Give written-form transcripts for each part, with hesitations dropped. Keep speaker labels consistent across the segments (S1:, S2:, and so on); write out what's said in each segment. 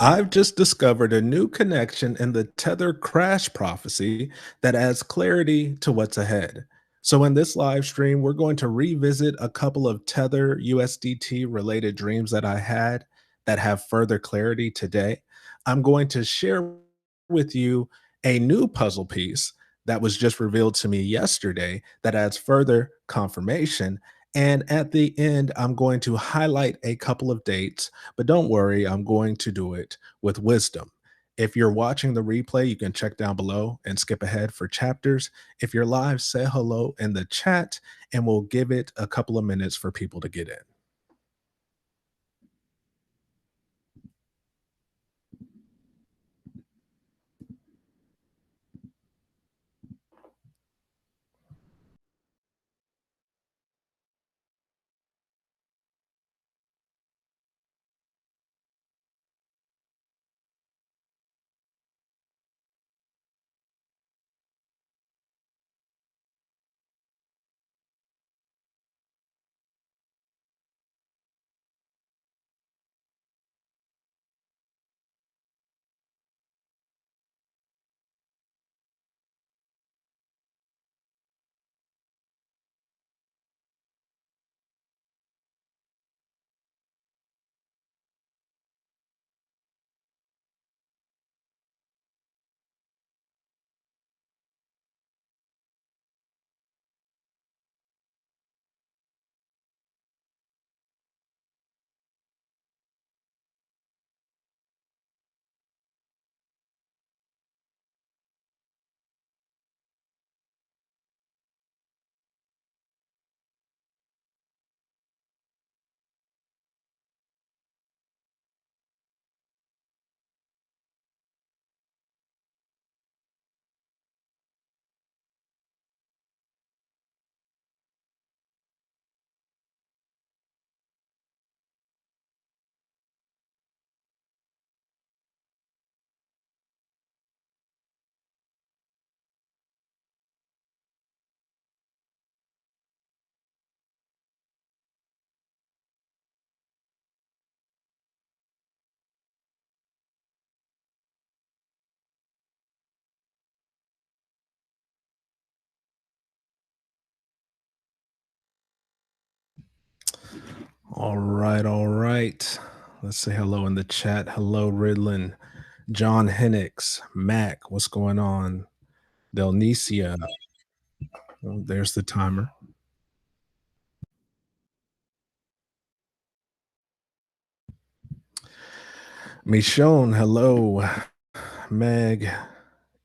S1: I've just discovered a new connection in the Tether crash prophecy that adds clarity to what's ahead. So, in this live stream, we're going to revisit a couple of Tether USDT related dreams that I had that have further clarity today. I'm going to share with you a new puzzle piece that was just revealed to me yesterday that adds further confirmation. And at the end, I'm going to highlight a couple of dates, but don't worry, I'm going to do it with wisdom. If you're watching the replay, you can check down below and skip ahead for chapters. If you're live, say hello in the chat, and we'll give it a couple of minutes for people to get in. All right, all right. Let's say hello in the chat. Hello, Ridlin, John Hennix, Mac, what's going on? Delnicia, oh, there's the timer. Michonne, hello. Meg,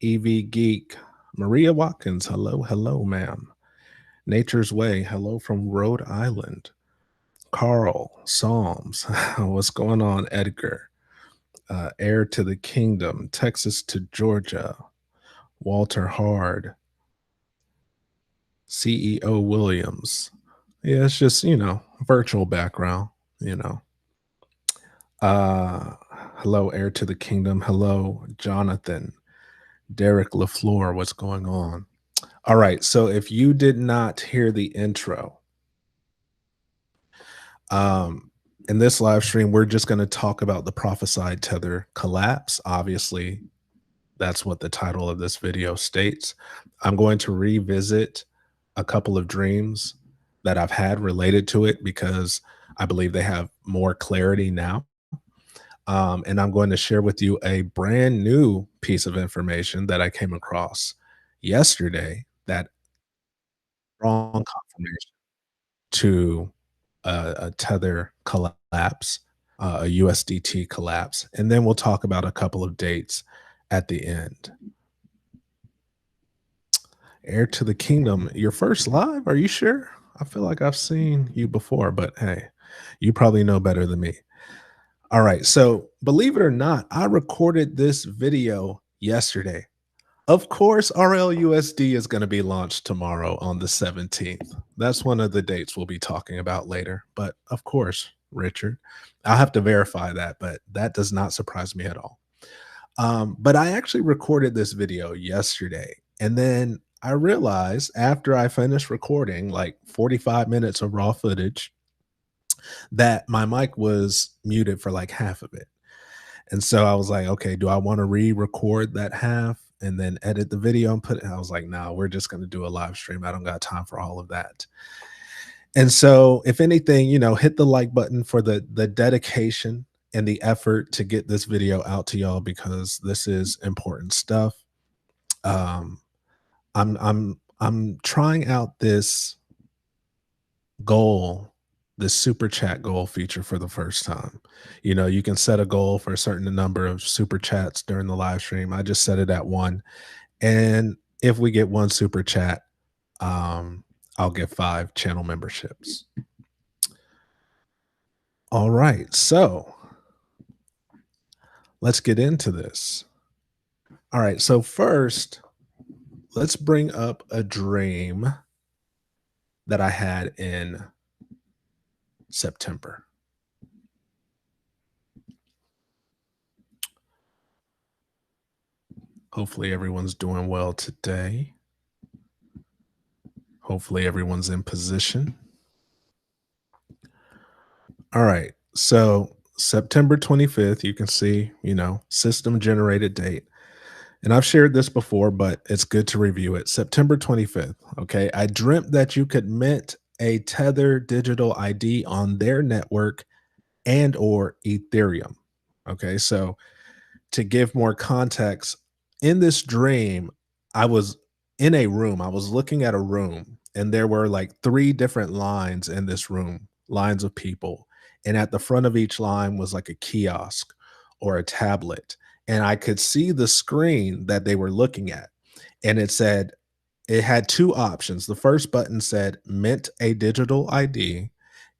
S1: EV Geek, Maria Watkins, hello, hello, ma'am. Nature's Way, hello from Rhode Island. Carl, Psalms, what's going on, Edgar? Heir to the Kingdom, Texas to Georgia, Walter Hard, CEO Williams. Yeah, it's just, virtual background, you know. Uh, hello, Heir to the Kingdom. Hello, Jonathan. Derek LaFleur, what's going on? All right. So if you did not hear the intro, um, in this live stream, we're just going to talk about the prophesied tether collapse. Obviously, that's what the title of this video states. I'm going to revisit a couple of dreams that I've had related to it because I believe they have more clarity now. And I'm going to share with you a brand new piece of information that I came across yesterday that strong confirmation to a tether collapse, a USDT collapse, and then we'll talk about a couple of dates at the end. Heir to the Kingdom, your first live? Are you sure? I feel like I've seen you before, but hey, you probably know better than me. All right, so believe it or not, I recorded this video yesterday. Of course, RLUSD is going to be launched tomorrow on the 17th. That's one of the dates we'll be talking about later. But of course, Richard, I'll have to verify that, but that does not surprise me at all. But I actually recorded this video yesterday. And then I realized after I finished recording, like 45 minutes of raw footage, that my mic was muted for like half of it. And so I was like, okay, do I want to re-record that half and then edit the video and put it? I was like, no, we're just going to do a live stream. I don't got time for all of that. And so, if anything, hit the like button for the dedication and the effort to get this video out to y'all because this is important stuff. Um, I'm trying out this goal, this super chat goal feature for the first time. You can set a goal for a certain number of super chats during the live stream. I just set it at one. And if we get one super chat, um, I'll get 5 channel memberships. All right. So let's get into this. All right. So, first, let's bring up a dream that I had in September. Hopefully, everyone's doing well today. Hopefully, everyone's in position. All right. So, September 25th, you can see, system generated date. And I've shared this before, but it's good to review it. September 25th. Okay. I dreamt that you could mint a Tether digital ID on their network and or Ethereum. Okay. So, to give more context, in this dream, I was in a room. I was looking at a room, and there were like 3 different lines in this room, lines of people. And at the front of each line was like a kiosk or a tablet. And I could see the screen that they were looking at. And it had 2 options. The first button said mint a digital ID,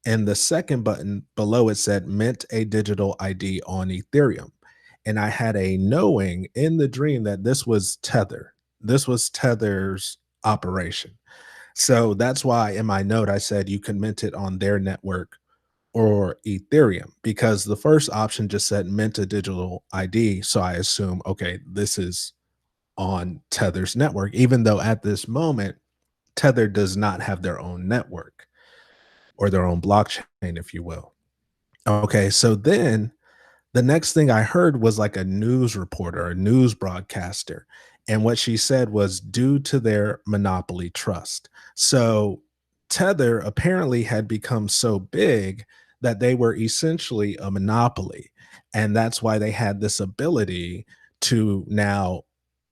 S1: and the second button below it said mint a digital ID on Ethereum. And I had a knowing in the dream that this was Tether. This was Tether's operation. So that's why in my note I said you can mint it on their network or Ethereum because the first option just said mint a digital ID. So I assume, okay, this is on Tether's network, even though at this moment, Tether does not have their own network or their own blockchain, if you will. Okay, so then the next thing I heard was like a news reporter, a news broadcaster. And what she said was due to their monopoly trust. So Tether apparently had become so big that they were essentially a monopoly. And that's why they had this ability to now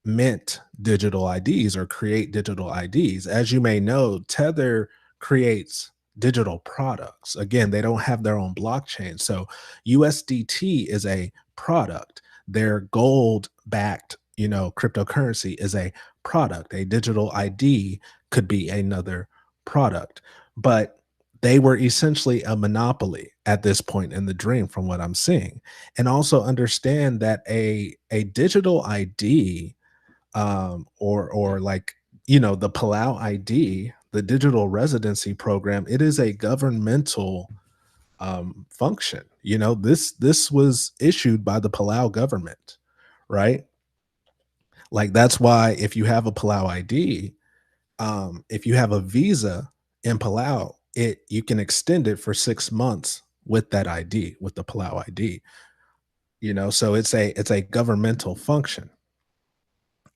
S1: mint digital IDs or create digital IDs. As you may know, Tether creates digital products. Again, they don't have their own blockchain. So USDT is a product. Their gold backed, cryptocurrency is a product. A digital ID could be another product. But they were essentially a monopoly at this point in the dream, from what I'm seeing. And also understand that a digital ID or like the Palau ID, the digital residency program, it is a governmental function. This was issued by the Palau government, right? Like that's why if you have a Palau ID, if you have a visa in Palau, it you can extend it for 6 months with that ID, with the Palau ID. So it's a governmental function.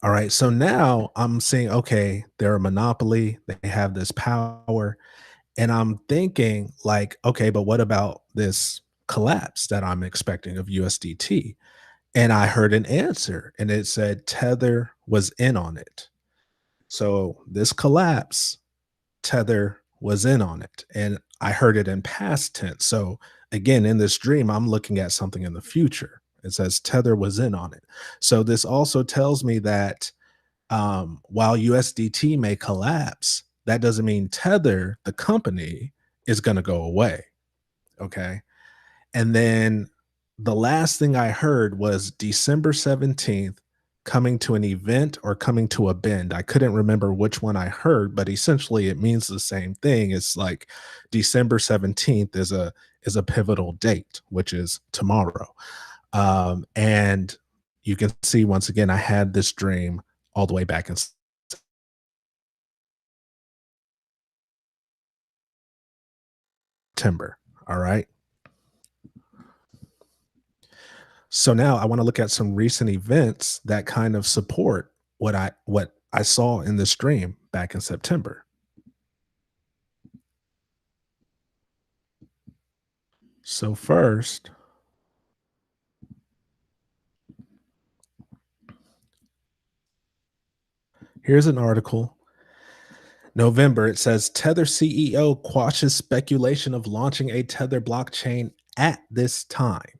S1: All right. So now I'm saying, okay, they're a monopoly. They have this power. And I'm thinking, like, okay, but what about this collapse that I'm expecting of USDT? And I heard an answer and it said Tether was in on it. So this collapse, Tether was in on it. And I heard it in past tense. So again, in this dream, I'm looking at something in the future. It says Tether was in on it. So this also tells me that while USDT may collapse, that doesn't mean Tether, the company, is going to go away. Okay. And then the last thing I heard was December 17th coming to an event or coming to a bend. I couldn't remember which one I heard, but essentially it means the same thing. It's like December 17th is a pivotal date, which is tomorrow. And you can see once again, I had this dream all the way back in September. All right. So now I want to look at some recent events that kind of support what I saw in this dream back in September. So first, here's an article. November, it says Tether CEO quashes speculation of launching a Tether blockchain at this time.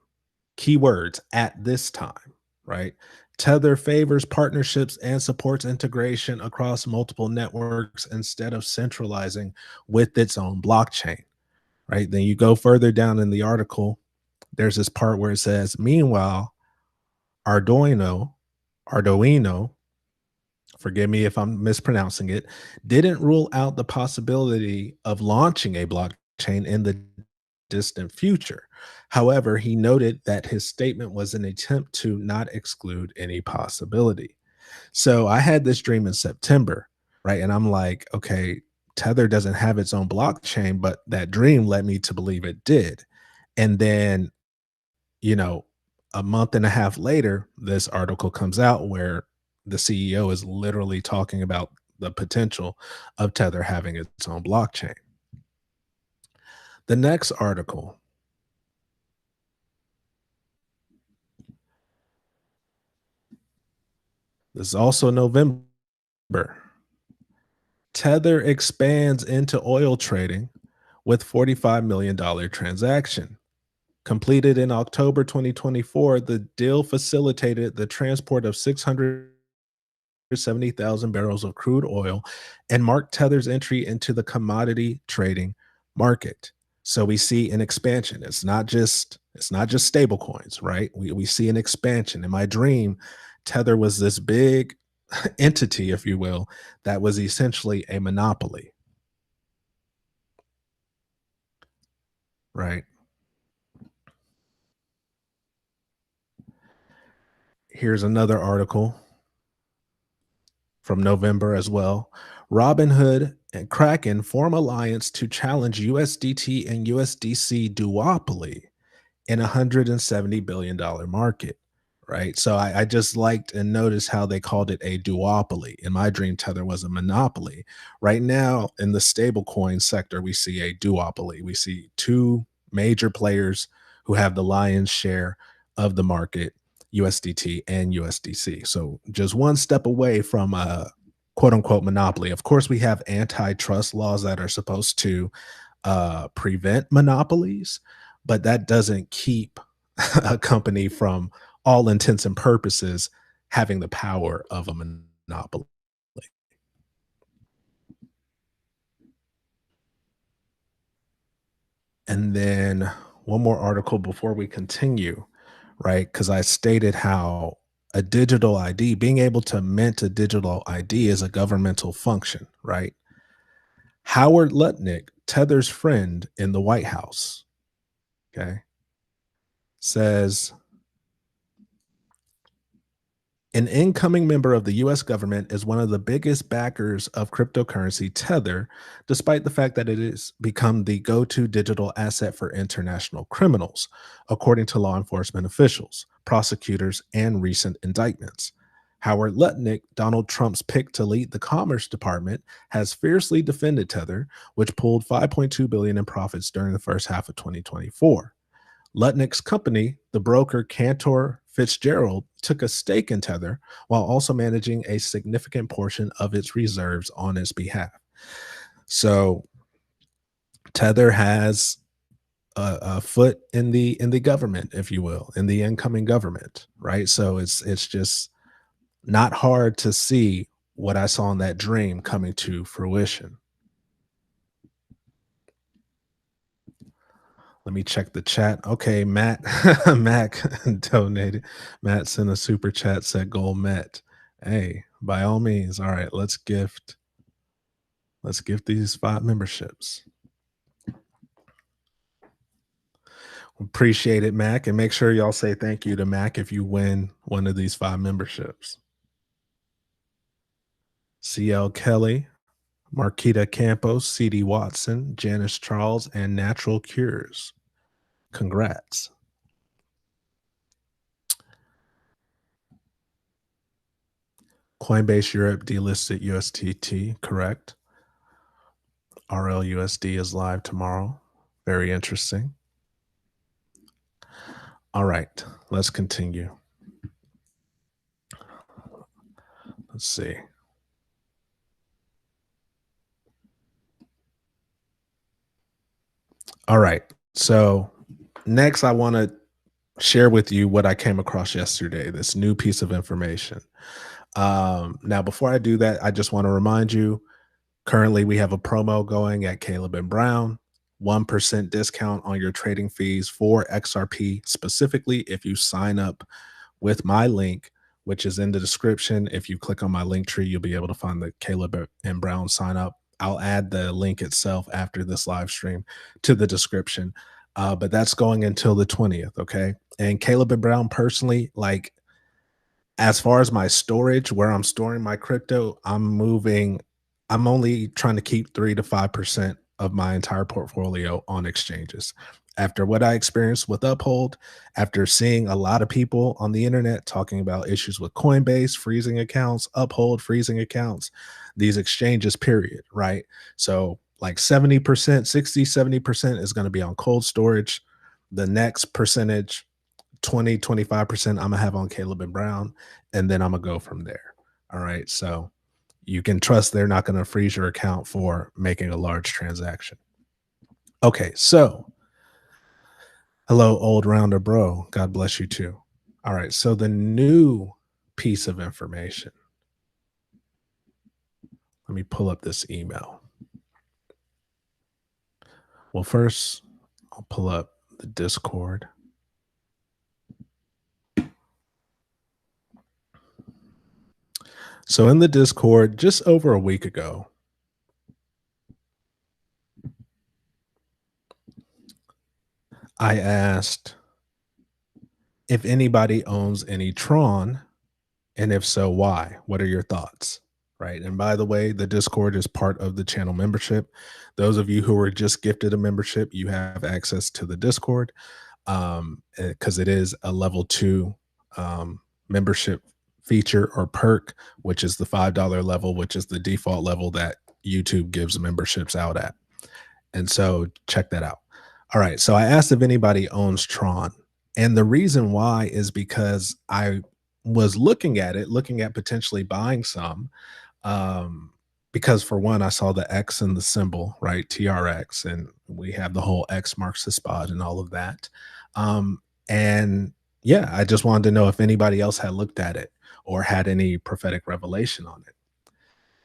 S1: Keywords at this time, right? Tether favors partnerships and supports integration across multiple networks instead of centralizing with its own blockchain, right? Then you go further down in the article, there's this part where it says, meanwhile, Arduino, Arduino, forgive me if I'm mispronouncing it, didn't rule out the possibility of launching a blockchain in the distant future. However, he noted that his statement was an attempt to not exclude any possibility. So I had this dream in September, right? And I'm like, okay, Tether doesn't have its own blockchain, but that dream led me to believe it did. And then, you know, a month and a half later, this article comes out where the CEO is literally talking about the potential of Tether having its own blockchain. The next article, this is also November. Tether expands into oil trading with $45 million transaction. Completed in October 2024, the deal facilitated the transport of 670,000 barrels of crude oil and marked Tether's entry into the commodity trading market. So we see an expansion. It's not just stable coins, right? We see an expansion. In my dream, Tether was this big entity, if you will, that was essentially a monopoly, right? Here's another article from November as well. Robinhood and Kraken form alliance to challenge USDT and USDC duopoly in $170 billion market, right? So I just liked and noticed how they called it a duopoly. In my dream, Tether was a monopoly. Right now, in the stablecoin sector, we see a duopoly. We see two major players who have the lion's share of the market, USDT and USDC. So just one step away from a quote unquote monopoly. Of course, we have antitrust laws that are supposed to prevent monopolies, but that doesn't keep a company from all intents and purposes having the power of a monopoly. And then one more article before we continue, right? Because I stated how a digital ID, being able to mint a digital ID is a governmental function, right? Howard Lutnick, Tether's friend in the White House, okay, says an incoming member of the US government is one of the biggest backers of cryptocurrency Tether, despite the fact that it has become the go to digital asset for international criminals, according to law enforcement officials, prosecutors, and recent indictments. Howard Lutnick, Donald Trump's pick to lead the Commerce Department, has fiercely defended Tether, which pulled 5.2 billion in profits during the first half of 2024. Lutnick's company, the broker Cantor Fitzgerald, took a stake in Tether while also managing a significant portion of its reserves on its behalf. So Tether has a foot in the government, if you will, in the incoming government, right? So it's just not hard to see what I saw in that dream coming to fruition. Let me check the chat. Okay, Matt, Mac donated. Matt sent a super chat, said goal met. Hey, by all means. All right, let's gift these 5 memberships. Appreciate it, Mac. And make sure y'all say thank you to Mac if you win one of these 5 memberships. CL Kelly, Marquita Campos, CD Watson, Janice Charles, and Natural Cures. Congrats. Coinbase Europe delisted USDT, correct? RLUSD is live tomorrow. Very interesting. All right, let's continue. Let's see. All right. So next, I want to share with you what I came across yesterday, this new piece of information. Now, before I do that, I just want to remind you currently we have a promo going at Caleb and Brown. 1% discount on your trading fees for XRP, specifically if you sign up with my link, which is in the description. If you click on my link tree, you'll be able to find the Caleb and Brown sign up. I'll add the link itself after this live stream to the description. But that's going until the 20th. Okay. And Caleb and Brown personally, like, as far as my storage, where I'm storing my crypto, I'm only trying to keep 3 to 5% of my entire portfolio on exchanges. After what I experienced with Uphold, after seeing a lot of people on the internet talking about issues with Coinbase freezing accounts, Uphold freezing accounts, these exchanges, period, right? So like 70%, 60, 70% is going to be on cold storage. The next percentage, 20, 25%, I'm gonna have on Caleb and Brown, and then I'm gonna go from there. All right. So you can trust they're not gonna freeze your account for making a large transaction. Okay, so hello, old rounder bro. God bless you too. All right. So the new piece of information. Let me pull up this email. Well, first, I'll pull up the Discord. So in the Discord, just over a week ago, I asked if anybody owns any Tron, and if so, why? What are your thoughts? Right. And by the way, the Discord is part of the channel membership. Those of you who were just gifted a membership, you have access to the Discord because it is a level 2 membership feature or perk, which is the $5 level, which is the default level that YouTube gives memberships out at. And so check that out. All right. So I asked if anybody owns Tron. And the reason why is because I was looking at it, looking at potentially buying some. Um, because for one, I saw the X in the symbol, right? TRX, and we have the whole X marks the spot and all of that. And yeah, I just wanted to know if anybody else had looked at it or had any prophetic revelation on it.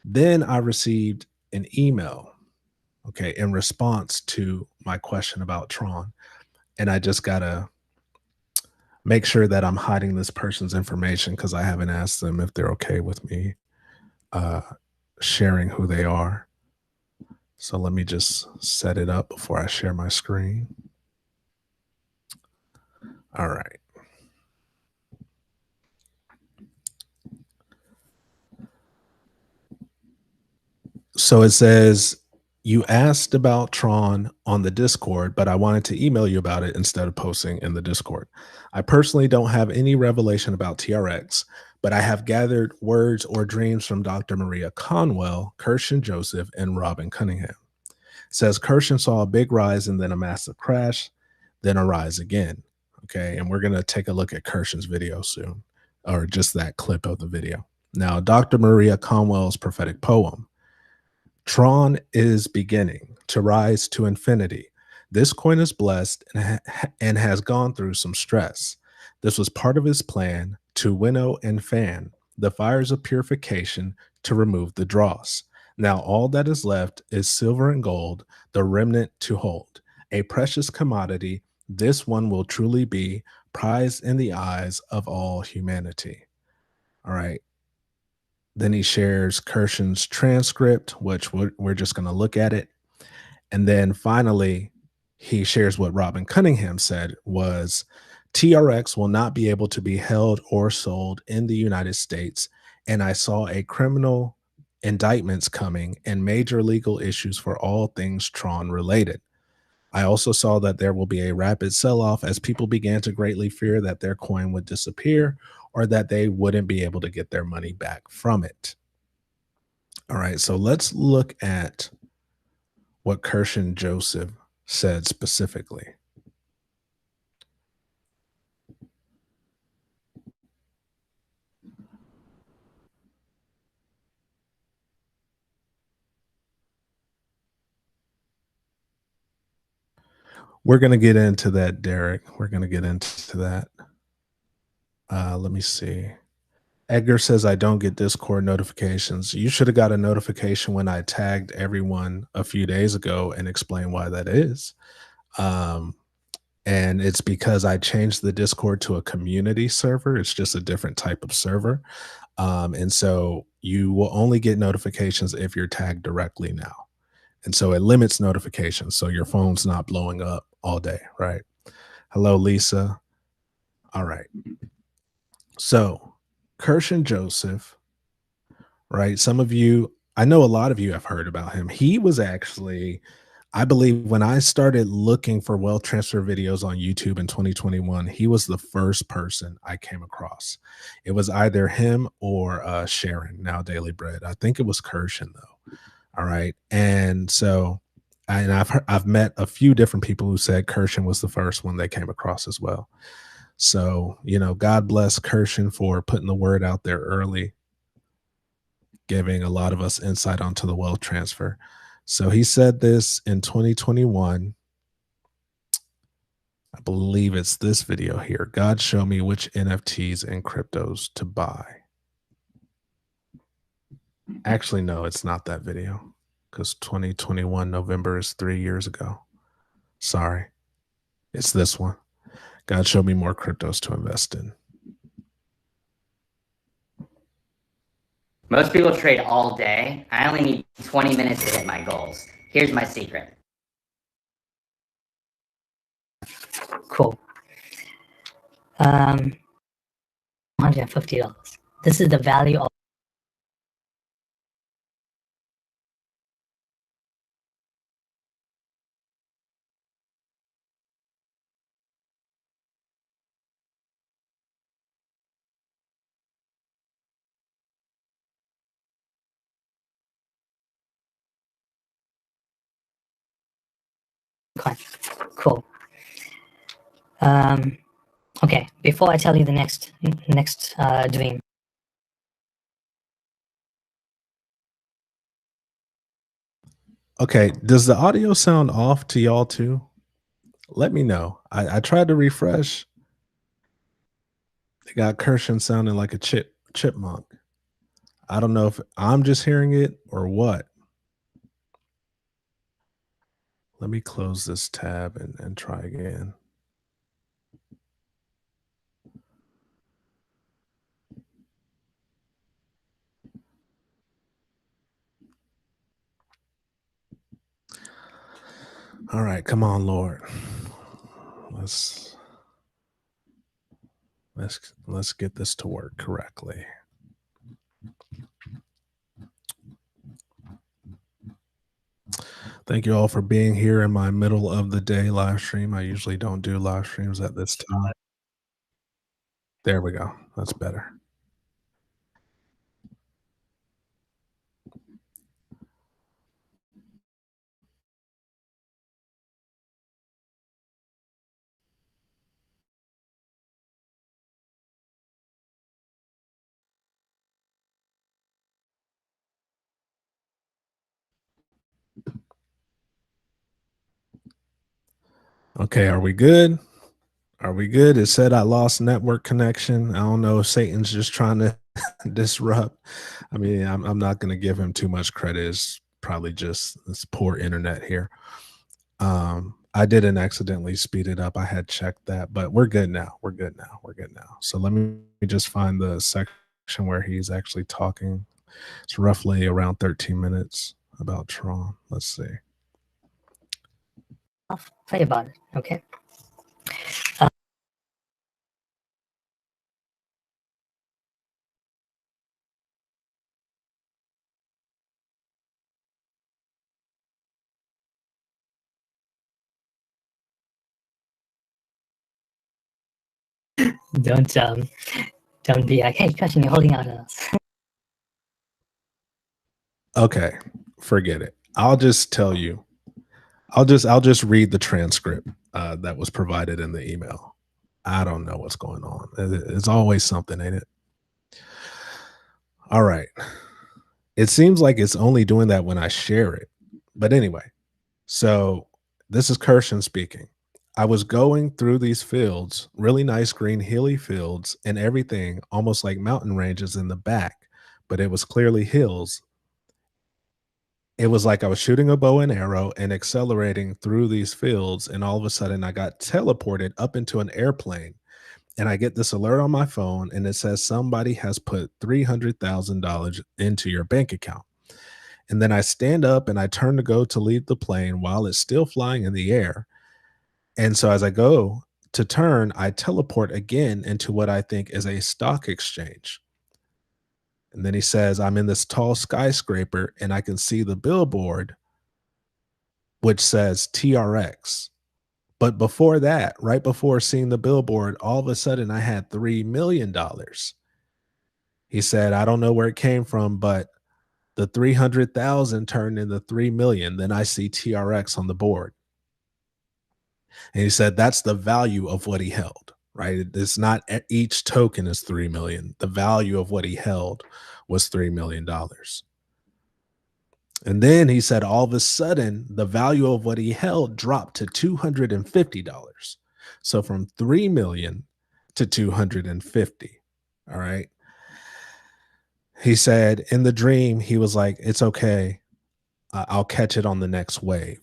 S1: Then I received an email, okay, in response to my question about Tron. And I just gotta make sure that I'm hiding this person's information because I haven't asked them if they're okay with me uh, sharing who they are. So let me just set it up before I share my screen. All right. So it says, you asked about Tron on the Discord, but I wanted to email you about it instead of posting in the Discord. I personally don't have any revelation about TRX, but I have gathered words or dreams from Dr. Maria Conwell, Kirshen Joseph, and Robin Cunningham. It says Kirshen saw a big rise and then a massive crash, then a rise again. Okay. And we're going to take a look at Kirshen's video soon, or just that clip of the video. Now, Dr. Maria Conwell's prophetic poem. Tron is beginning to rise to infinity. This coin is blessed and has gone through some stress. This was part of his plan to winnow and fan the fires of purification to remove the dross. Now all that is left is silver and gold, the remnant to hold. A precious commodity, this one will truly be prized in the eyes of all humanity. All right. Then he shares Kirshen's transcript, which we're just going to look at it. And then finally, he shares what Robin Cunningham said was TRX will not be able to be held or sold in the United States. And I saw a criminal indictments coming and major legal issues for all things Tron related. I also saw that there will be a rapid sell-off as people began to greatly fear that their coin would disappear or that they wouldn't be able to get their money back from it. All right, so let's look at what Kirshen Joseph said specifically. We're going to get into that, Derek. We're going to get into that. Let me see. Edgar says, I don't get Discord notifications. You should have got a notification when I tagged everyone a few days ago and explained why that is. Um, and it's because I changed the Discord to a community server. It's just a different type of server. And so you will only get notifications if you're tagged directly now. And so it limits notifications. So your phone's not blowing up all day, right? Hello, Lisa. All right. So Kirshen Joseph, right? Some of you, I know a lot of you have heard about him. He was actually, I believe, when I started looking for wealth transfer videos on YouTube in 2021, he was the first person I came across. It was either him or Sharon, now Daily Bread. I think it was Kirshen though. All right, and so, and I've met a few different people who said Kirshen was the first one they came across as well. So God bless Kirshen for putting the word out there early, giving a lot of us insight onto the wealth transfer. So he said this in 2021. I believe it's this video here. God, show me which NFTs and cryptos to buy. Actually, no, it's not that video because 2021 November is 3 years ago. Sorry. It's this one. God, show me more cryptos to invest in.
S2: Most people trade all day. I only need 20 minutes to hit my goals. Here's my secret.
S3: Cool. $150. This is the value of coin. Cool. Okay, before I tell you the next dream.
S1: Okay, does the audio sound off to y'all too? Let me know. I tried to refresh. They got Kirshen sounding like a chipmunk. I don't know if I'm just hearing it or what. Let me close this tab and try again. All right, come on, Lord. Let's get this to work correctly. Thank you all for being here in my middle of the day live stream. I usually don't do live streams at this time. There we go. That's better. Okay, are we good? Are we good? It said I lost network connection. I don't know if Satan's just trying to disrupt. I mean, I'm not going to give him too much credit. It's probably just this poor internet here. I didn't accidentally speed it up. I had checked that, but we're good now. We're good now. We're good now. So let me just find the section where he's actually talking. It's roughly around 13 minutes about Tron. Let's see.
S3: I'll tell you about it, okay? Don't Don't be like, hey, Christian, you're holding out on us.
S1: Okay, forget it. I'll just tell you. I'll just read the transcript that was provided in the email. I don't know what's going on. It's always something, ain't it? All right. It seems like it's only doing that when I share it. But anyway, so this is Kirshen speaking. I was going through these fields, really nice green hilly fields and everything, almost like mountain ranges in the back, but it was clearly hills. It was like I was shooting a bow and arrow and accelerating through these fields, and all of a sudden I got teleported up into an airplane. And I get this alert on my phone, and it says somebody has put $300,000 into your bank account. And then I stand up and I turn to go to leave the plane while it's still flying in the air. And so as I go to turn, I teleport again into what I think is a stock exchange. And then he says, I'm in this tall skyscraper and I can see the billboard, which says TRX. But before that, right before seeing the billboard, all of a sudden I had $3 million. He said, I don't know where it came from, but the 300,000 turned into 3 million. Then I see TRX on the board. And he said, that's the value of what he held, right? It's not each token is 3 million. The value of what he held was $3 million. And then he said, all of a sudden, the value of what he held dropped to $250. So from 3 million to 250. All right. He said in the dream, he was like, it's okay. I'll catch it on the next wave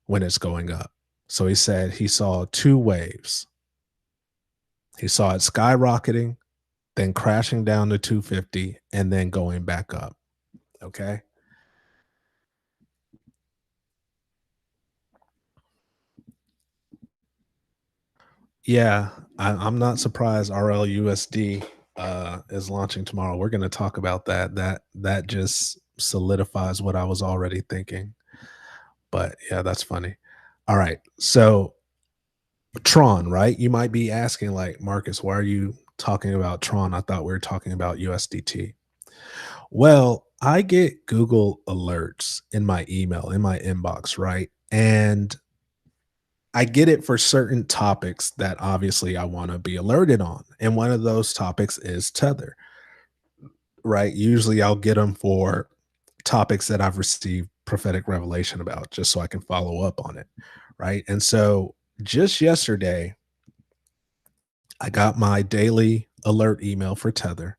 S1: when it's going up. So he said he saw two waves. He saw it skyrocketing, then crashing down to 250, and then going back up. Okay. Yeah, I'm not surprised RLUSD is launching tomorrow. We're going to talk about that. That just solidifies what I was already thinking. But yeah, that's funny. All right. So Tron, right? You might be asking, like, Marcus, why are you talking about Tron? I thought we were talking about USDT. Well, I get Google alerts in my email, in my inbox, right? And I get it for certain topics that obviously I want to be alerted on. And one of those topics is Tether, right? Usually I'll get them for topics that I've received prophetic revelation about just so I can follow up on it, right? And so just yesterday, I got my daily alert email for Tether.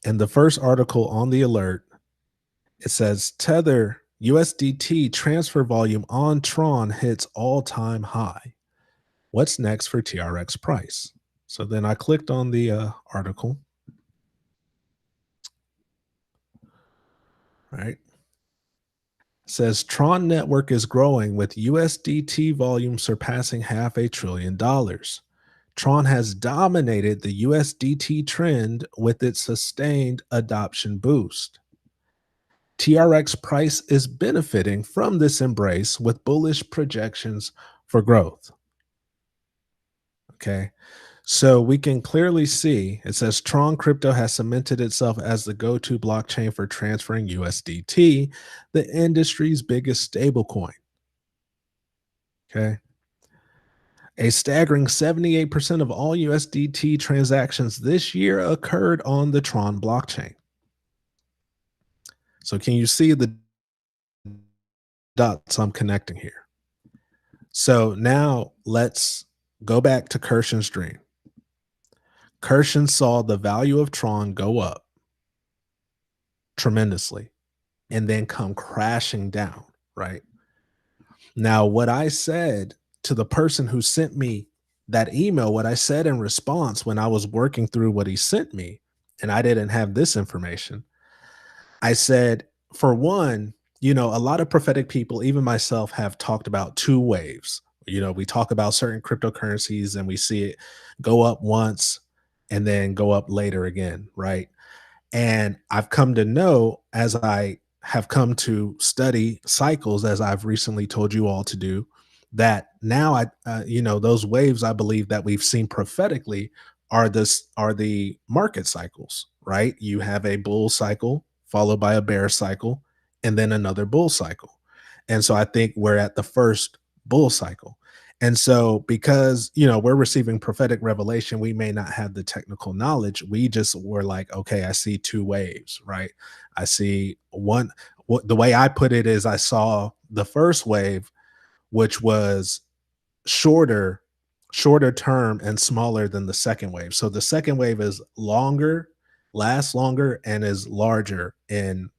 S1: And the first article on the alert, it says Tether USDT transfer volume on Tron hits all-time high. What's next for TRX price? So then I clicked on the article. Right. It says Tron network is growing with USDT volume surpassing $500 billion. Tron has dominated the USDT trend with its sustained adoption boost. TRX price is benefiting from this embrace with bullish projections for growth. Okay. So we can clearly see it says Tron Crypto has cemented itself as the go-to blockchain for transferring USDT, the industry's biggest stablecoin. Okay. A staggering 78% of all USDT transactions this year occurred on the Tron blockchain. So can you see the dots I'm connecting here? So now let's go back to Kirshen's dream. Kirshen saw the value of Tron go up tremendously and then come crashing down, right? Now, what I said to the person who sent me that email, what I said in response when I was working through what he sent me, and I didn't have this information, I said, for one, a lot of prophetic people, even myself, have talked about two waves. We talk about certain cryptocurrencies and we see it go up once and then go up later again, right? And I've come to know, as I have come to study cycles, as I've recently told you all to do, that now those waves I believe that we've seen prophetically are the market cycles, right? You have a bull cycle followed by a bear cycle and then another bull cycle. And so I think we're at the first bull cycle. And so because, we're receiving prophetic revelation, we may not have the technical knowledge. We just were like, okay, I see two waves, right? I see one. The way I put it is I saw the first wave, which was shorter shorter term and smaller than the second wave. So the second wave is longer, lasts longer, and is larger in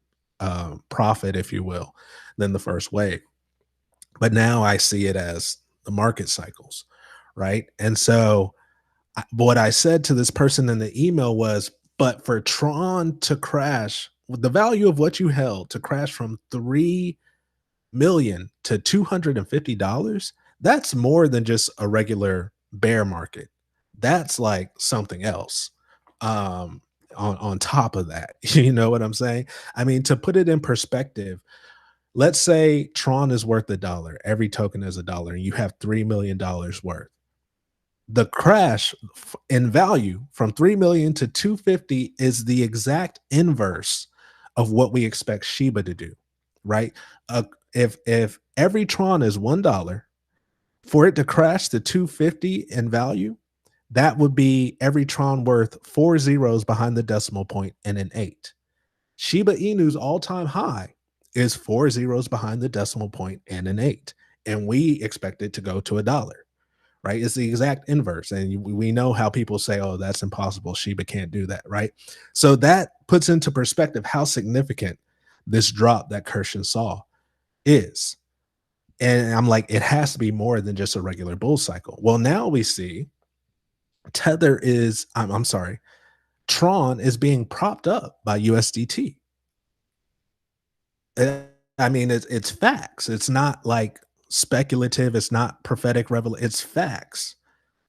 S1: profit, if you will, than the first wave. But now I see it as the market cycles, right? And so what I said to this person in the email was, but for Tron to crash, the value of what you held to crash from 3 million to $250, that's more than just a regular bear market. That's like something else. On top of that, you know what I'm saying? I mean, to put it in perspective, let's say Tron is worth $1. Every token is $1, and you have $3 million worth. The crash in value from 3 million to 250 is the exact inverse of what we expect Shiba to do, right? If every Tron is $1, for it to crash to 250 in value, that would be every Tron worth 4 zeros behind the decimal point and an 8. Shiba Inu's all-time high is 4 zeros behind the decimal point and an 8, and we expect it to go to $1. Right? It's the exact inverse. And we know how people say, oh, that's impossible. Shiba can't do that. Right. So that puts into perspective how significant this drop that Kirshen saw is. And I'm like, it has to be more than just a regular bull cycle. Well, now we see Tether is, I'm sorry, Tron is being propped up by USDT. I mean, it's facts. It's not like speculative. It's not prophetic revelation. It's facts.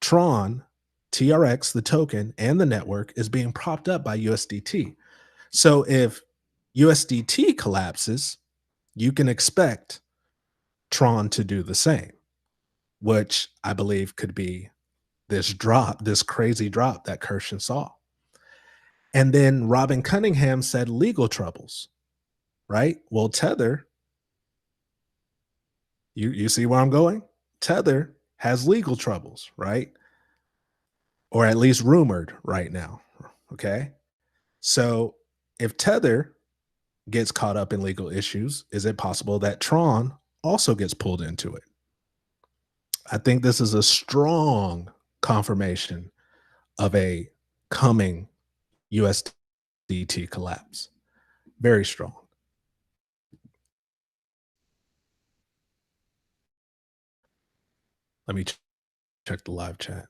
S1: Tron, TRX, the token, and the network is being propped up by USDT. So if USDT collapses, you can expect Tron to do the same, which I believe could be this drop, this crazy drop that Kirshen saw. And then Robin Cunningham said legal troubles, right? Well, Tether, you see where I'm going? Tether has legal troubles, right? Or at least rumored right now. Okay. So if Tether gets caught up in legal issues, is it possible that Tron also gets pulled into it? I think this is a strong confirmation of a coming USDT collapse. Very strong. Let me check the live chat.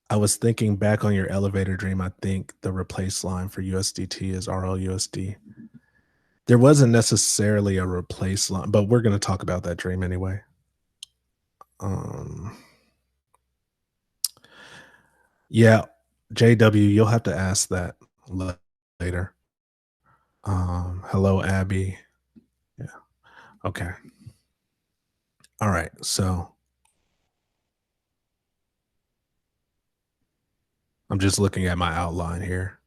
S1: I was thinking back on your elevator dream. I think the replace line for USDT is RLUSD. There wasn't necessarily a replace line, but we're going to talk about that dream anyway. Yeah, JW, you'll have to ask that later. Hello, Abby. Yeah. Okay. All right. So I'm just looking at my outline here.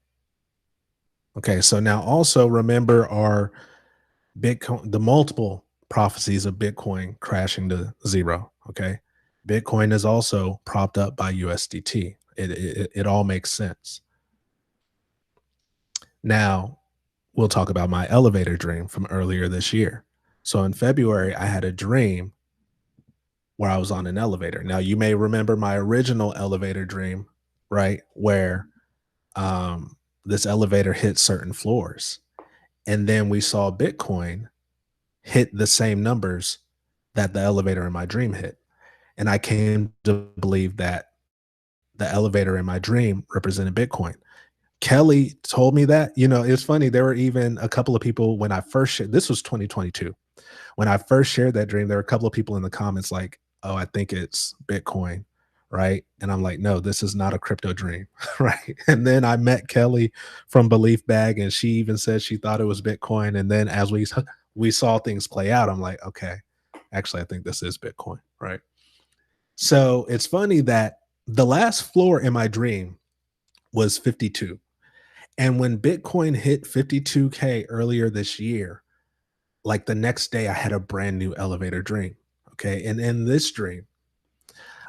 S1: Okay. So now also remember our Bitcoin, the multiple prophecies of Bitcoin crashing to zero. Okay. Bitcoin is also propped up by USDT. It all makes sense. Now we'll talk about my elevator dream from earlier this year. So in February, I had a dream where I was on an elevator. Now you may remember my original elevator dream, right? Where this elevator hit certain floors. And then we saw Bitcoin hit the same numbers that the elevator in my dream hit. And I came to believe that the elevator in my dream represented Bitcoin. Kelly told me that. It's funny. There were even a couple of people when I first shared, this was 2022. When I first shared that dream, there were a couple of people in the comments like, oh, I think it's Bitcoin, right? And I'm like, no, this is not a crypto dream, right? And then I met Kelly from Belief Bag, and she even said she thought it was Bitcoin. And then as we saw things play out, I'm like, okay, Actually, I think this is Bitcoin, right? So it's funny that the last floor in my dream was 52. And when Bitcoin hit 52K earlier this year, like the next day, I had a brand new elevator dream. Okay. And in this dream,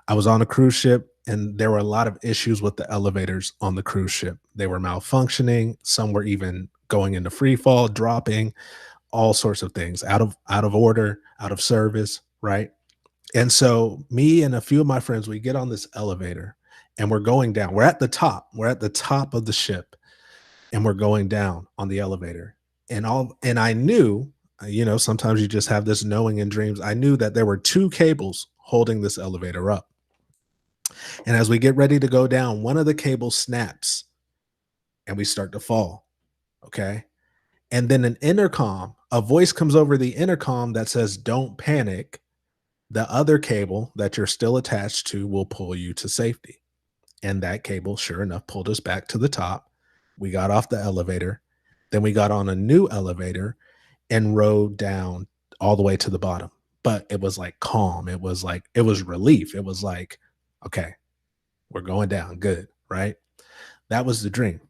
S1: I was on a cruise ship and there were a lot of issues with the elevators on the cruise ship. They were malfunctioning. Some were even going into free fall, dropping, all sorts of things out of order, out of service, right? And so me and a few of my friends, we get on this elevator and we're going down. We're at the top. We're at the top of the ship and we're going down on the elevator. And I knew, sometimes you just have this knowing in dreams. I knew that there were two cables holding this elevator up. And as we get ready to go down, one of the cables snaps and we start to fall. Okay. And then a voice comes over the intercom that says, "Don't panic. The other cable that you're still attached to will pull you to safety." And that cable, sure enough, pulled us back to the top. We got off the elevator. Then we got on a new elevator and rode down all the way to the bottom. But it was like calm. It was relief. It was like, okay, we're going down. Good. Right. That was the dream.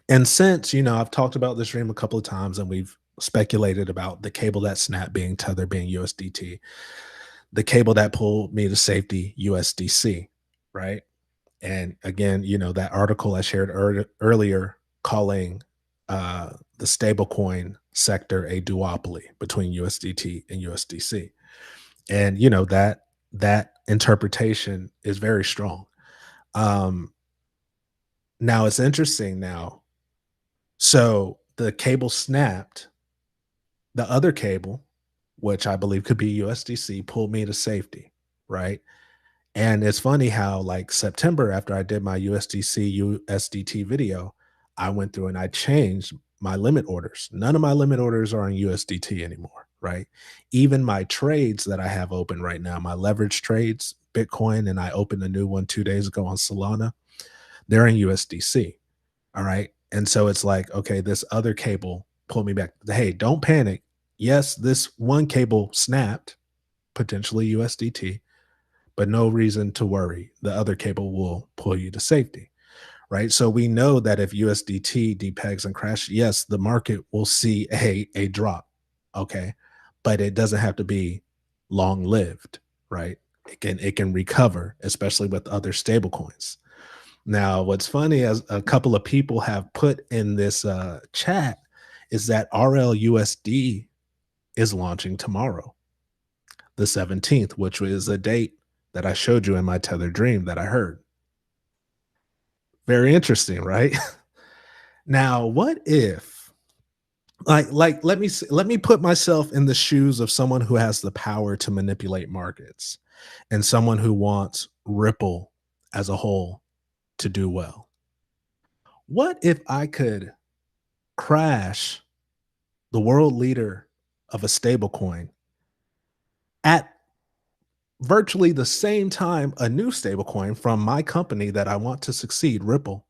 S1: And since, I've talked about this dream a couple of times and we've speculated about the cable that snapped being Tether being USDT, the cable that pulled me to safety, USDC, right? And again, that article I shared earlier calling the stablecoin sector a duopoly between USDT and USDC. And that interpretation is very strong. Now it's interesting now. So the cable snapped, the other cable, which I believe could be USDC, pulled me to safety, right? And it's funny how, like, September, after I did my USDC USDT video, I went through and I changed my limit orders. None of my limit orders are on USDT anymore, right? Even my trades that I have open right now, my leverage trades, Bitcoin, and I opened a new one 2 days ago on Solana, they're in USDC. All right. And so it's like, okay, this other cable pulled me back. Hey, don't panic. Yes, this one cable snapped, potentially USDT, but no reason to worry. The other cable will pull you to safety, right? So we know that if USDT depegs and crashes, yes, the market will see a drop, okay, but it doesn't have to be long lived, right? It can recover, especially with other stable coins. Now, what's funny, as a couple of people have put in this chat, is that RLUSD is launching tomorrow, the 17th, which was a date that I showed you in my Tether dream that I heard. Very interesting, right? Now, what if, let me put myself in the shoes of someone who has the power to manipulate markets and someone who wants Ripple as a whole to do well. What if I could crash the world leader of a stablecoin at virtually the same time a new stablecoin from my company that I want to succeed, Ripple,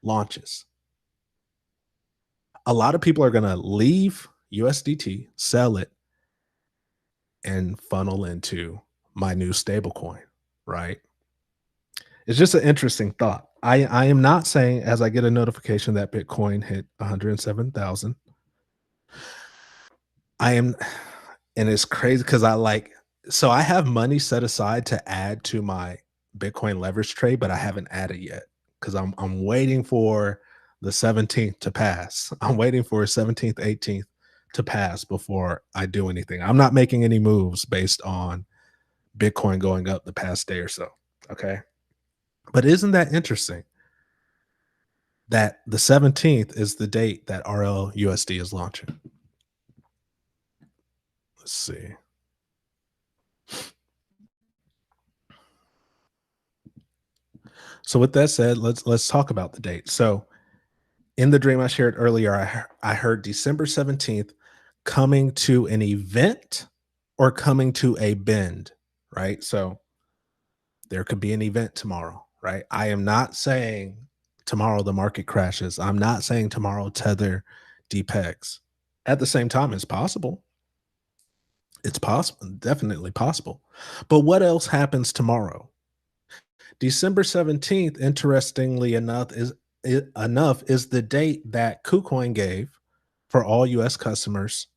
S1: launches? A lot of people are going to leave USDT, sell it, and funnel into my new stablecoin, right? It's just an interesting thought. I am not saying, as I get a notification that Bitcoin hit 107,000, I am, and it's crazy because so I have money set aside to add to my Bitcoin leverage trade, but I haven't added yet because I'm waiting for the 17th to pass. I'm waiting for 17th, 18th to pass before I do anything. I'm not making any moves based on Bitcoin going up the past day or so. Okay. But isn't that interesting that the 17th is the date that RLUSD is launching? Let's see. So with that said, let's talk about the date. So in the dream I shared earlier, I heard December 17th coming to an event or coming to a bend, right? So there could be an event tomorrow, right? I am not saying tomorrow the market crashes. I'm not saying tomorrow Tether depegs. At the same time, it's possible. It's possible, definitely possible. But what else happens tomorrow? December 17th, interestingly enough, is the date that KuCoin gave for all US customers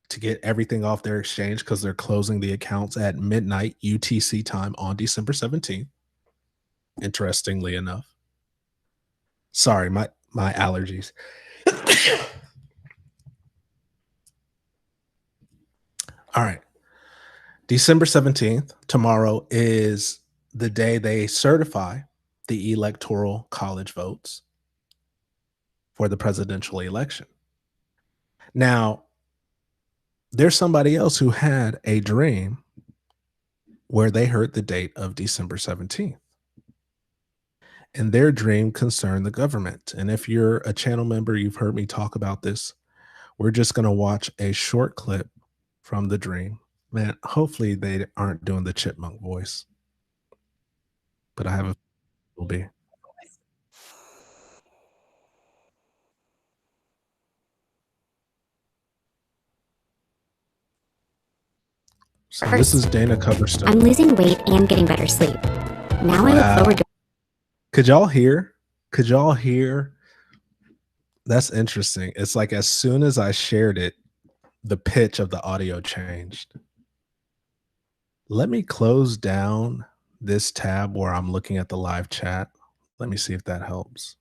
S1: to get everything off their exchange because they're closing the accounts at midnight UTC time on December 17th. Interestingly enough. Sorry, my allergies. All right. December 17th, tomorrow is the day they certify the electoral college votes for the presidential election. Now, there's somebody else who had a dream where they heard the date of December 17th, and their dream concerned the government. And if you're a channel member, you've heard me talk about this. We're just going to watch a short clip from the dream. Man, hopefully they aren't doing the chipmunk voice, but I have a will be. So this is
S4: First,
S1: Dana Coverstone.
S4: I'm losing weight and getting better sleep. Now I look
S1: Wow.
S4: forward to
S1: Could y'all hear? Could y'all hear? That's interesting. It's like as soon as I shared it, the pitch of the audio changed. Let me close down this tab where I'm looking at the live chat. Let me see if that helps.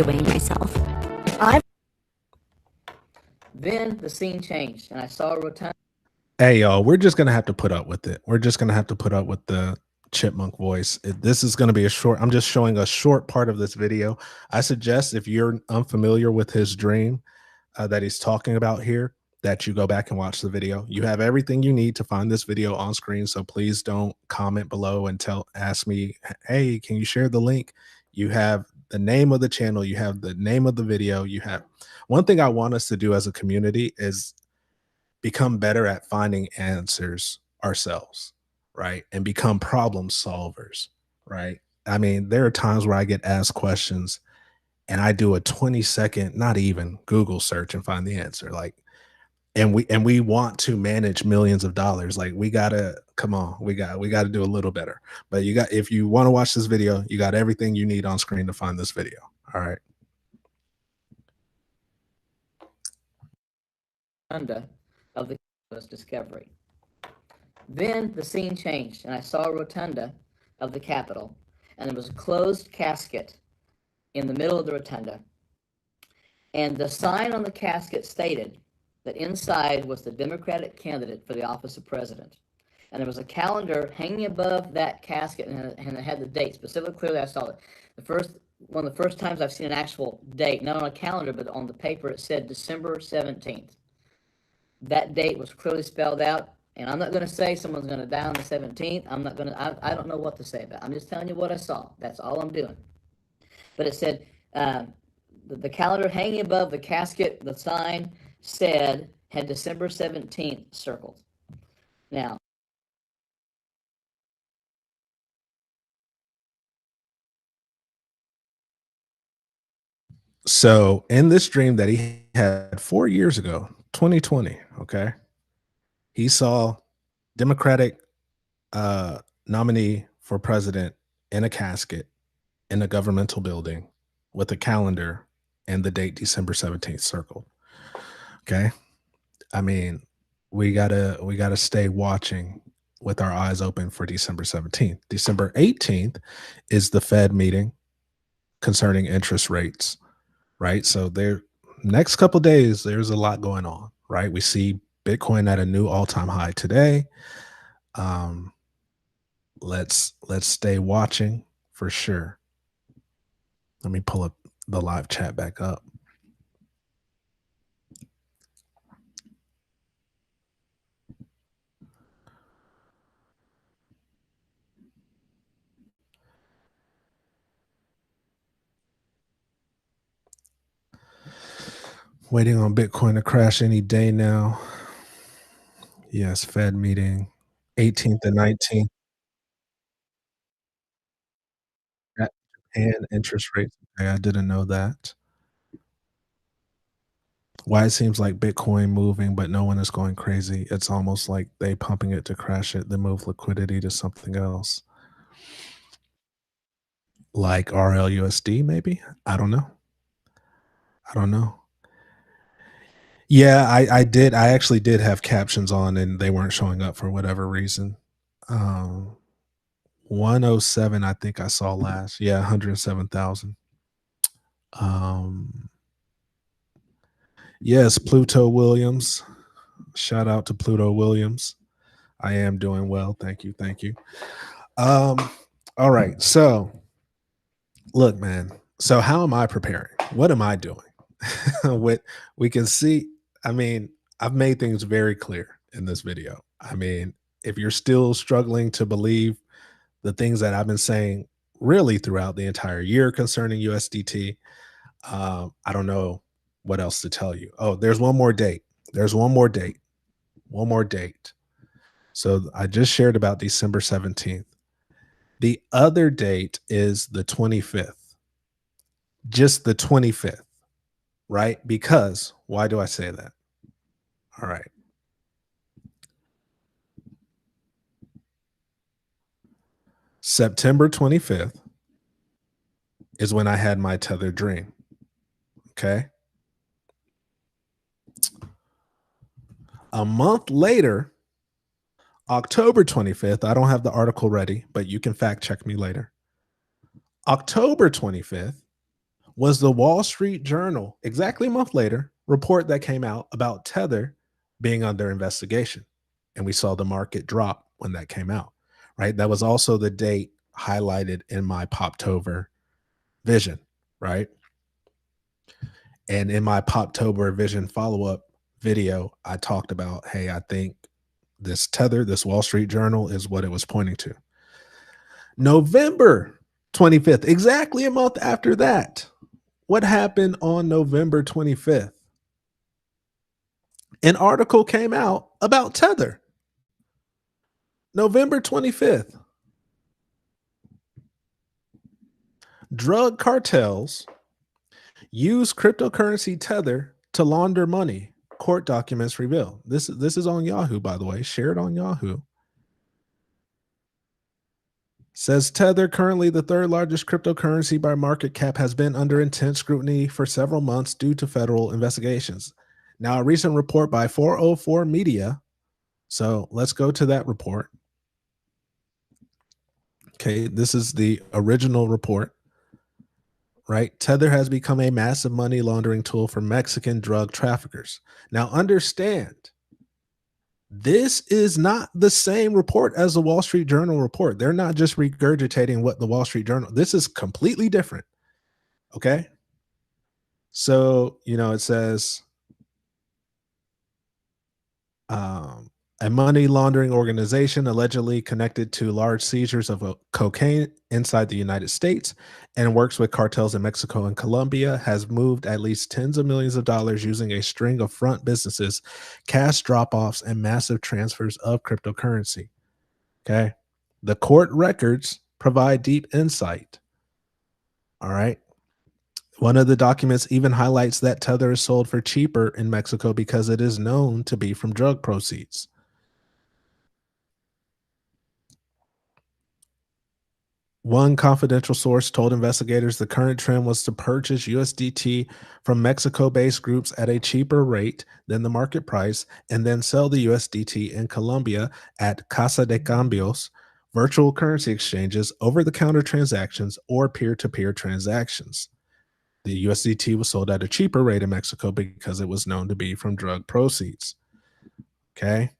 S4: weighing myself.
S5: Then the scene changed, and I saw a rotunda.
S1: Hey, y'all, we're just going to have to put up with it. We're just going to have to put up with the chipmunk voice. This is going to be a short, I'm just showing a short part of this video. I suggest if you're unfamiliar with his dream that he's talking about here, that you go back and watch the video. You have everything you need to find this video on screen. So please don't comment below and ask me, hey, can you share the link? You have the name of the channel. You have the name of the video. You have one thing I want us to do as a community is become better at finding answers ourselves, right? And become problem solvers, right? I mean, there are times where I get asked questions and I do a 20-second, not even Google search and find the answer. Like, and we want to manage millions of dollars. Like we gotta come on, we gotta do a little better. But if you want to watch this video, you got everything you need on screen to find this video. All right.
S5: Of the discovery. Then the scene changed, and I saw a rotunda of the Capitol, and there was a closed casket in the middle of the rotunda. And the sign on the casket stated that inside was the Democratic candidate for the office of president. And there was a calendar hanging above that casket, and it had the date specifically. Clearly, I saw it. One of the first times I've seen an actual date, not on a calendar, but on the paper, it said December 17th. That date was clearly spelled out, and I'm not going to say someone's going to die on the 17th. I don't know what to say about it. I'm just telling you what I saw. That's all I'm doing. But it said, the calendar hanging above the casket, the sign had December 17th circled. Now,
S1: So in this dream that he had 4 years ago, 2020, okay, he saw Democratic nominee for president in a casket in a governmental building with a calendar and the date December 17th circled. Okay. I mean, we gotta stay watching with our eyes open for December 17th. December 18th is the Fed meeting concerning interest rates, right? So there next couple days, there's a lot going on, right? We see Bitcoin at a new all-time high today. Um, let's stay watching for sure. Let me pull up the live chat back up. Waiting on Bitcoin to crash any day now. Yes, Fed meeting 18th and 19th. At Japan interest rates. Okay, I didn't know that. Why it seems like Bitcoin moving, but no one is going crazy. It's almost like they pumping it to crash it, then move liquidity to something else. Like RLUSD, maybe? I don't know. I don't know. Yeah, I actually did have captions on and they weren't showing up for whatever reason. 107, I think I saw last. Yeah, 107,000. Yes, Pluto Williams. Shout out to Pluto Williams. I am doing well. Thank you. Thank you. All right. So look, man. So how am I preparing? What am I doing? What we can see, I mean, I've made things very clear in this video. I mean, if you're still struggling to believe the things that I've been saying really throughout the entire year concerning USDT, I don't know what else to tell you. Oh, there's one more date. There's one more date. One more date. So I just shared about December 17th. The other date is the 25th. Just the 25th, right? Because why do I say that? All right. September 25th is when I had my Tether dream. Okay. A month later, October 25th, I don't have the article ready, but you can fact check me later. October 25th was the Wall Street Journal, exactly a month later, report that came out about Tether being under investigation. And we saw the market drop when that came out, right? That was also the date highlighted in my Poptober vision, right? And in my Poptober vision follow-up video, I talked about, hey, I think this Tether, this Wall Street Journal is what it was pointing to. November 25th, exactly a month after that. What happened on November 25th? An article came out about Tether. November 25th. Drug cartels use cryptocurrency Tether to launder money. Court documents reveal. This is on Yahoo, by the way. Share it on Yahoo. Says Tether, currently the third largest cryptocurrency by market cap, has been under intense scrutiny for several months due to federal investigations. Now, a recent report by 404 Media. So let's go to that report. Okay, this is the original report, right? Tether has become a massive money laundering tool for Mexican drug traffickers. Now, understand, this is not the same report as the Wall Street Journal report. They're not just regurgitating what the Wall Street Journal, this is completely different. Okay. So, it says a money laundering organization allegedly connected to large seizures of cocaine inside the United States and works with cartels in Mexico and Colombia has moved at least tens of millions of dollars using a string of front businesses, cash drop-offs, and massive transfers of cryptocurrency. Okay. The court records provide deep insight. All right. One of the documents even highlights that Tether is sold for cheaper in Mexico because it is known to be from drug proceeds. One confidential source told investigators the current trend was to purchase USDT from Mexico-based groups at a cheaper rate than the market price and then sell the USDT in Colombia at Casa de Cambios, virtual currency exchanges, over-the-counter transactions, or peer-to-peer transactions. The USDT was sold at a cheaper rate in Mexico because it was known to be from drug proceeds. Okay.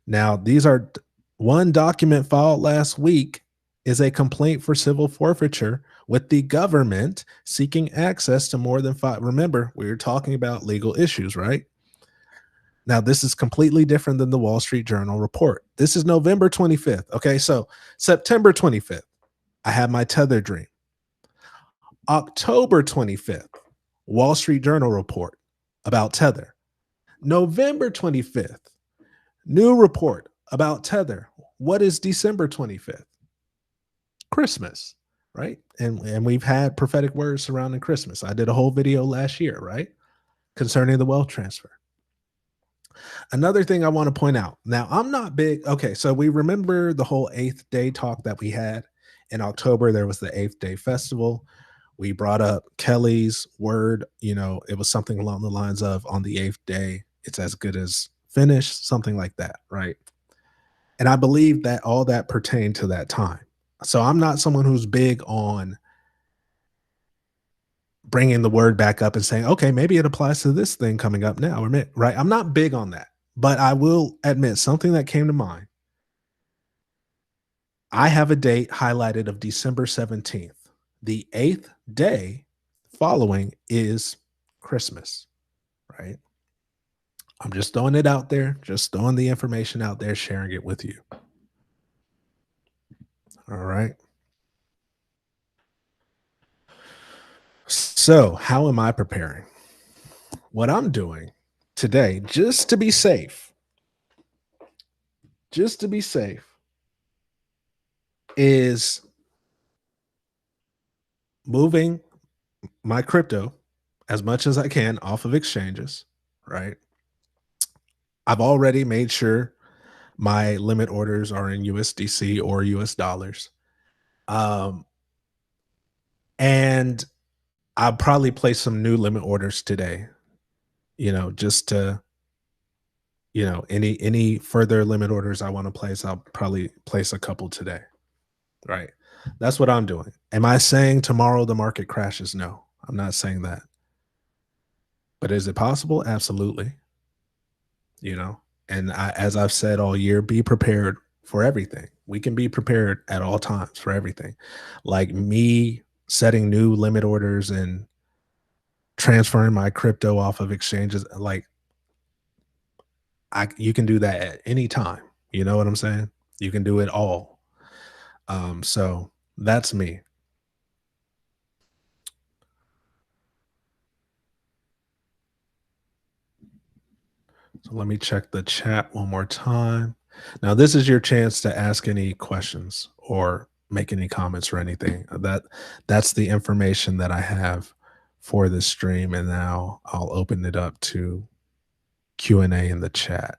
S1: Now, these are one document filed last week is a complaint for civil forfeiture with the government seeking access to more than five. Remember, we were talking about legal issues, right? Now, this is completely different than the Wall Street Journal report. This is November 25th. Okay, so September 25th, I had my Tether dream. October 25th, Wall Street Journal report about Tether. November 25th, new report about Tether. What is December 25th? Christmas, right? And we've had prophetic words surrounding Christmas. I did a whole video last year, right? concerning the wealth transfer. Another thing I want to point out. Now, I'm not big. Okay, so we remember the whole 8th day talk that we had in October. There was the 8th day festival. We brought up Kelly's word. It was something along the lines of on the 8th day, it's as good as finished, something like that, right? And I believe that all that pertained to that time. So I'm not someone who's big on bringing the word back up and saying, okay, maybe it applies to this thing coming up now, right? I'm not big on that, but I will admit something that came to mind. I have a date highlighted of December 17th. The 8th day following is Christmas, right? I'm just throwing it out there, just throwing the information out there, sharing it with you. All right. So, how am I preparing? What I'm doing today, just to be safe, is moving my crypto as much as I can off of exchanges, right? I've already made sure my limit orders are in USDC or US dollars. And I'll probably place some new limit orders today, just to, any further limit orders I want to place, I'll probably place a couple today. Right. That's what I'm doing. Am I saying tomorrow the market crashes? No, I'm not saying that. But is it possible? Absolutely. And as I've said all year, be prepared for everything. We can be prepared at all times for everything. Like me setting new limit orders and transferring my crypto off of exchanges, like you can do that at any time. You know what I'm saying? You can do it all. So that's me. So let me check the chat one more time. Now, this is your chance to ask any questions or make any comments or anything. That's the information that I have for this stream. And now I'll open it up to Q&A in the chat.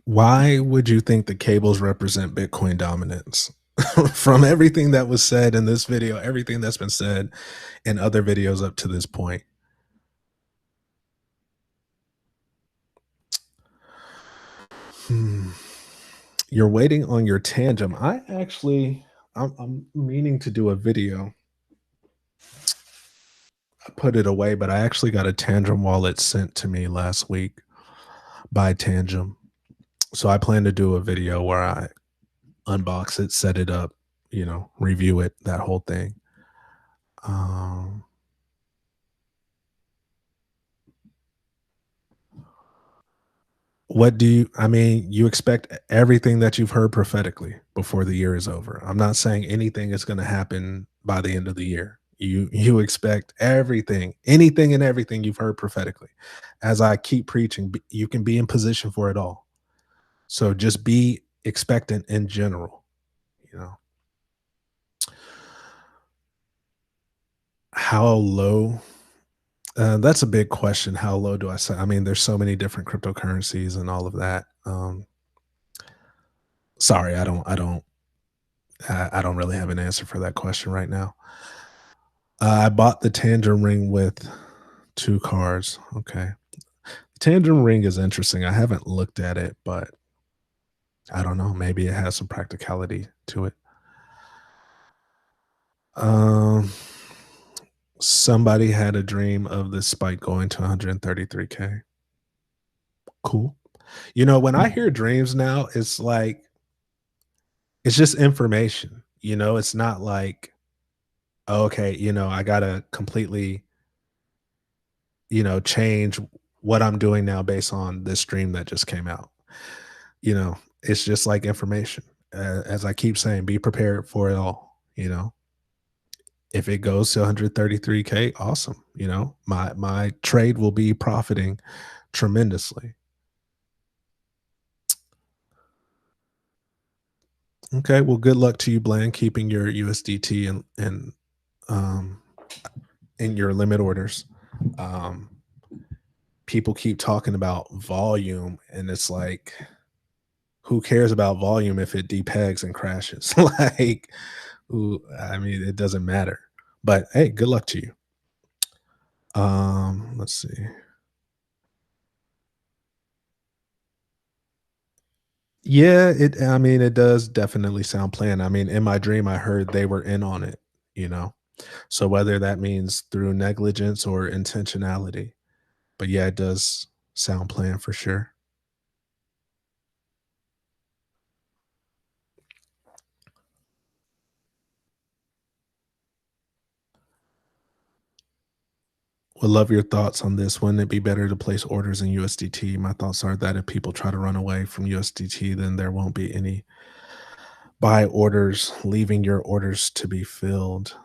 S1: Why would you think the cables represent Bitcoin dominance? From everything that was said in this video, everything that's been said in other videos up to this point. You're waiting on your tangent. I'm meaning to do a video. I put it away, but I actually got a Tangem wallet sent to me last week by Tangem. So I plan to do a video where I unbox it, set it up, review it, that whole thing. You expect everything that you've heard prophetically before the year is over. I'm not saying anything is going to happen by the end of the year. You expect everything, anything and everything you've heard prophetically. As I keep preaching, you can be in position for it all. So just be expectant in general, How low? That's a big question. How low do I say? I mean, there's so many different cryptocurrencies and all of that. Sorry, I don't really have an answer for that question right now. I bought the Tangent ring with 2 cards. Okay. The Tangent ring is interesting. I haven't looked at it, but I don't know. Maybe it has some practicality to it. Somebody had a dream of this spike going to 133K. Cool. When I hear dreams now, it's like, it's just information, it's not like, okay, I gotta completely, change what I'm doing now based on this stream that just came out. It's just like information. As I keep saying, be prepared for it all. If it goes to 133K, awesome. My trade will be profiting tremendously. Okay, well, good luck to you, Bland, keeping your USDT um, in your limit orders. Um, People keep talking about volume, and it's like, who cares about volume if it depegs and crashes? Like, I mean, it doesn't matter. But hey, good luck to you. Let's see. Yeah, I mean, it does definitely sound planned. I mean, in my dream, I heard they were in on it, you know. So whether that means through negligence or intentionality, but yeah, it does sound planned for sure. Would love your thoughts on this. Wouldn't it be better to place orders in USDT? My thoughts are that if people try to run away from USDT, then there won't be any buy orders, leaving your orders to be filled.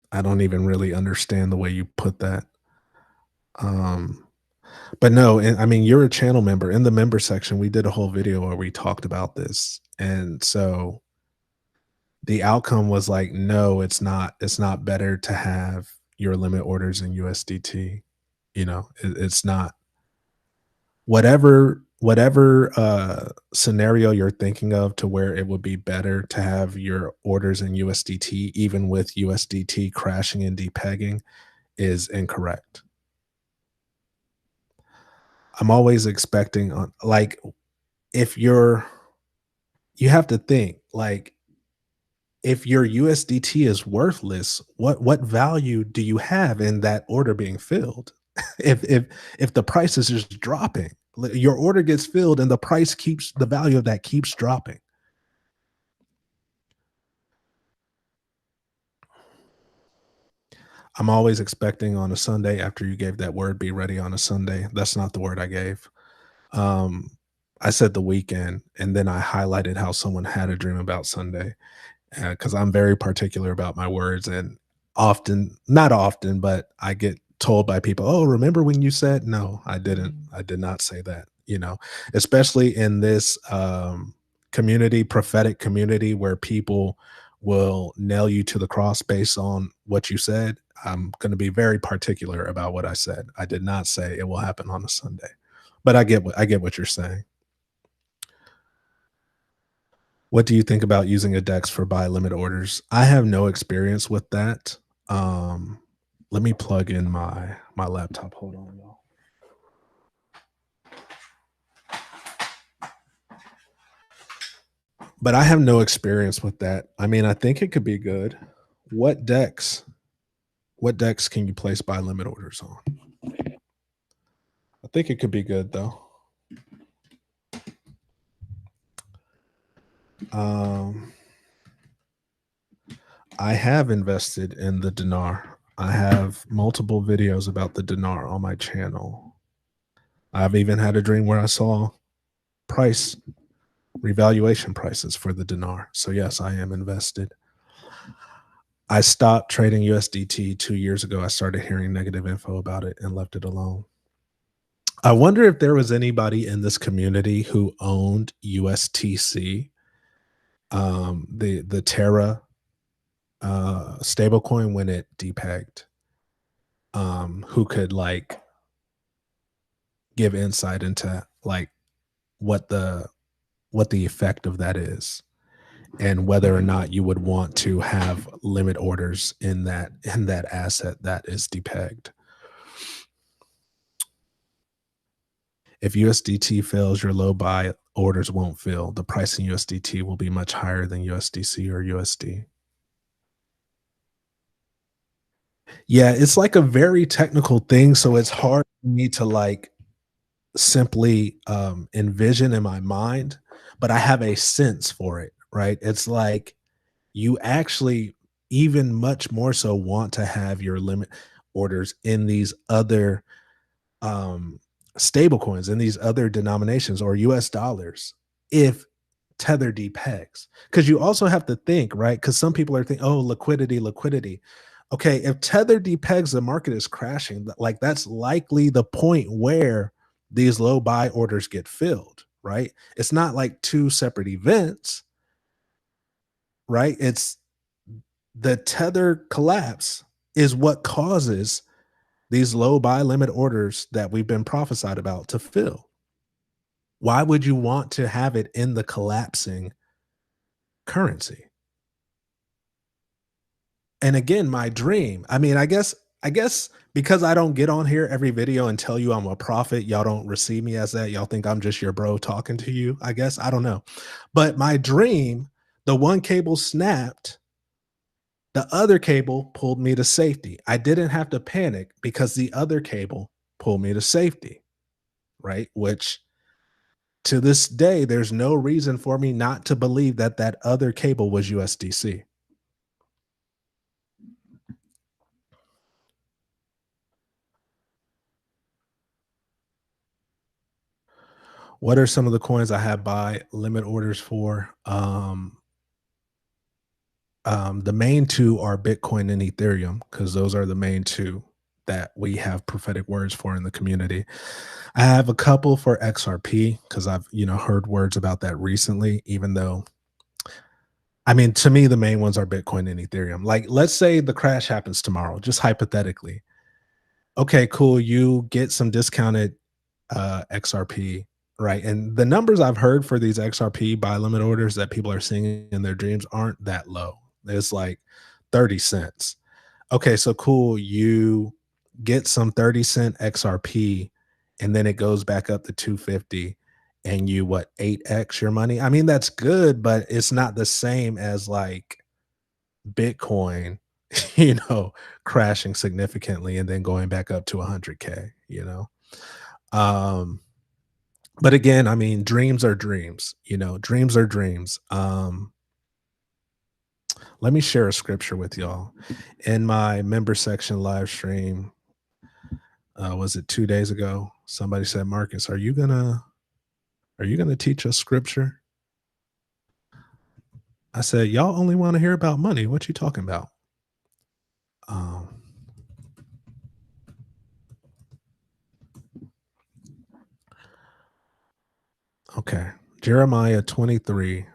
S1: I don't even really understand the way you put that. Um, but no, and I mean, you're a channel member. In the member section, we did a whole video where we talked about this. And so the outcome was like, no, it's not better to have your limit orders in USDT. It's not. Whatever scenario you're thinking of to where it would be better to have your orders in USDT, even with USDT crashing and depegging, is incorrect. I'm always expecting on, like, if you have to think, like, if your USDT is worthless, what value do you have in that order being filled? If the price is just dropping, your order gets filled and the value of that keeps dropping. I'm always expecting on a Sunday, after you gave that word, be ready on a Sunday. That's not the word I gave. Um, I said the weekend, and then I highlighted how someone had a dream about Sunday, because I'm very particular about my words, and not often, but I get told by people, "Oh, remember when you said?" No, I didn't. I did not say that. Especially in this prophetic community, where people will nail you to the cross based on what you said. I'm going to be very particular about what I said. I did not say it will happen on a Sunday, but I get what you're saying. What do you think about using a DEX for buy limit orders? I have no experience with that. Let me plug in my laptop. Hold on, y'all. But I have no experience with that. I mean, I think it could be good. What DEX can you place buy limit orders on? I think it could be good though. I have invested in the dinar. I have multiple videos about the dinar on my channel. I've even had a dream where I saw revaluation prices for the dinar. So yes, I am invested. I stopped trading USDT 2 years ago. I started hearing negative info about it and left it alone. I wonder if there was anybody in this community who owned USTC, the Terra stablecoin when it depegged, who could like give insight into like what the effect of that is, and whether or not you would want to have limit orders in that asset that is depegged. If USDT fails, your low buy orders won't fill. The price in USDT will be much higher than USDC or USD. Yeah, it's like a very technical thing, so it's hard for me to like simply envision in my mind, but I have a sense for it, right? It's like you actually even much more so want to have your limit orders in these other stable coins in these other denominations or US dollars if Tether depegs? Because you also have to think, right? Because some people are thinking, oh, liquidity, liquidity. Okay, if Tether depegs, the market is crashing. Like that's likely the point where these low buy orders get filled, right? It's not like two separate events, right? It's the Tether collapse is what causes these low buy limit orders that we've been prophesied about to fill. Why would you want to have it in the collapsing currency? And again, my dream, I mean, I guess because I don't get on here every video and tell you I'm a prophet, y'all don't receive me as that. Y'all think I'm just your bro talking to you, I guess. I don't know. But my dream, the one cable snapped, the other cable pulled me to safety. I didn't have to panic because the other cable pulled me to safety, right? Which to this day, there's no reason for me not to believe that that other cable was USDC. What are some of the coins I have buy limit orders for? The main two are Bitcoin and Ethereum, because those are the main two that we have prophetic words for in the community. I have a couple for XRP because I've heard words about that recently, even though I mean, to me, the main ones are Bitcoin and Ethereum. Like, let's say the crash happens tomorrow, just hypothetically. Okay, cool. You get some discounted XRP, right? And the numbers I've heard for these XRP buy limit orders that people are seeing in their dreams aren't that low. It's like 30 cents. Okay, so cool. You get some 30-cent XRP and then it goes back up to 250 and you 8x your money. I mean, that's good, but it's not the same as like Bitcoin, crashing significantly and then going back up to 100K. Um, but again, I mean, dreams are dreams, dreams are dreams. Let me share a scripture with y'all. In my member section live stream, was it 2 days ago? Somebody said, Marcus, are you gonna teach us scripture? I said, y'all only want to hear about money. What you talking about? Okay. Jeremiah 23,